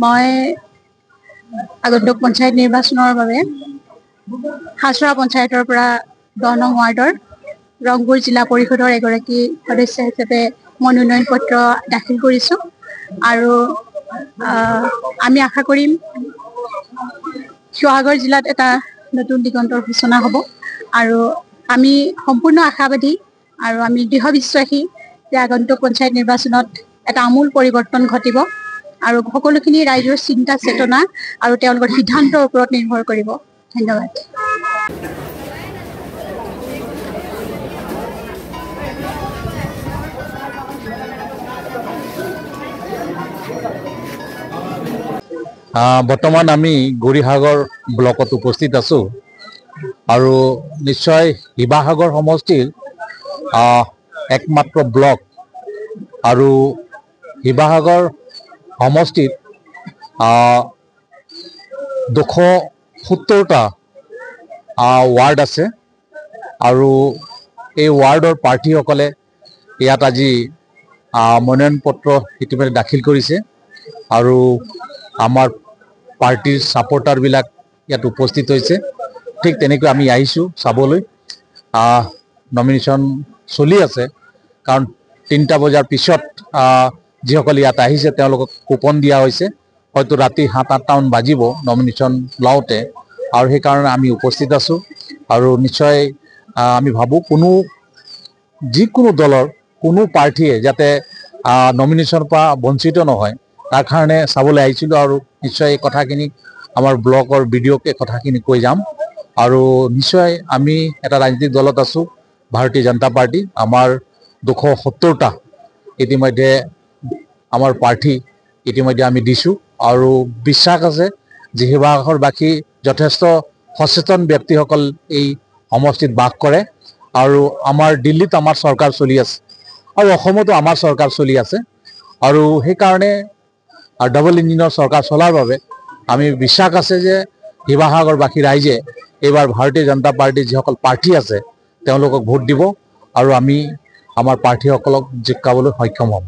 মই আগন্তুক পঞ্চায়ত নিৰ্বাচনৰ বাবে হাছৰা পঞ্চায়তৰ পৰা 10 নং ৱাৰ্ডৰ ৰংপুৰ জিলা পৰিষদৰ এগৰাকী সদস্য হিচাপে মনোনয়ন পত্ৰ দাখিল কৰিছোঁ আৰু আমি আশা কৰিম শিৱসাগৰ জিলাত এটা নতুন দিগন্তৰ সূচনা হ'ব আৰু আমি সম্পূৰ্ণ আশাবাদী আৰু আমি দৃঢ় বিশ্বাসী যে আগন্তুক পঞ্চায়ত নিৰ্বাচনত এটা আমূল পৰিৱৰ্তন ঘটিব আৰু সকলোখিনি ৰাইজৰ চিন্তা চেতনা আৰু তেওঁলোকৰ সিদ্ধান্তৰ ওপৰত নিৰ্ভৰ কৰিব। ধন্যবাদ। বৰ্তমান আমি গৌৰীসাগৰ ব্লকত উপস্থিত আছোঁ আৰু নিশ্চয় শিৱসাগৰ সমষ্টিৰ একমাত্ৰ ব্লক আৰু শিৱসাগৰ সমষ্টিত 270টা ৱাৰ্ড আছে আৰু এই ৱাৰ্ডৰ প্ৰাৰ্থীসকলে ইয়াত আজি মনোনয়ন পত্ৰ ইতিমধ্যে দাখিল কৰিছে আৰু আমাৰ পাৰ্টিৰ ছাপোৰ্টাৰবিলাক ইয়াত উপস্থিত হৈছে। ঠিক তেনেকৈ আমি আহিছোঁ চাবলৈ। নমিনেশ্যন চলি আছে কাৰণ 3টা বজাৰ পিছত যিসকল ইয়াত আহিছে তেওঁলোকক কুপন দিয়া হৈছে, হয়তো ৰাতি 7-8টামান বাজিব নমিনেশ্যন লওঁতে আৰু সেইকাৰণে আমি উপস্থিত আছোঁ আৰু নিশ্চয় আমি ভাবোঁ যিকোনো দলৰ কোনো প্ৰাৰ্থীয়ে যাতে নমিনেশ্যনৰ পৰা বঞ্চিত নহয় তাৰ কাৰণে চাবলৈ আহিছিলোঁ আৰু নিশ্চয় এই কথাখিনি আমাৰ ব্লকৰ বিডিঅ'ক এই কথাখিনি কৈ যাম আৰু নিশ্চয় আমি এটা ৰাজনৈতিক দলত আছোঁ ভাৰতীয় জনতা পাৰ্টি। আমাৰ 270টা ইতিমধ্যে আমাৰ প্ৰাৰ্থী ইতিমধ্যে আমি দিছোঁ আৰু বিশ্বাস আছে যে শিৱসাগৰবাসী যথেষ্ট সচেতন ব্যক্তিসকল এই সমষ্টিত বাস কৰে আৰু আমাৰ দিল্লীত আমাৰ চৰকাৰ চলি আছে আৰু অসমতো আমাৰ চৰকাৰ চলি আছে আৰু সেইকাৰণে ডাবল ইঞ্জিনৰ চৰকাৰ চলাৰ বাবে আমি বিশ্বাস আছে যে শিৱসাগৰবাসী ৰাইজে এইবাৰ ভাৰতীয় জনতা পাৰ্টিৰ যিসকল প্ৰাৰ্থী আছে তেওঁলোকক ভোট দিব আৰু আমি আমাৰ প্ৰাৰ্থীসকলক জিকাবলৈ সক্ষম হ'ম।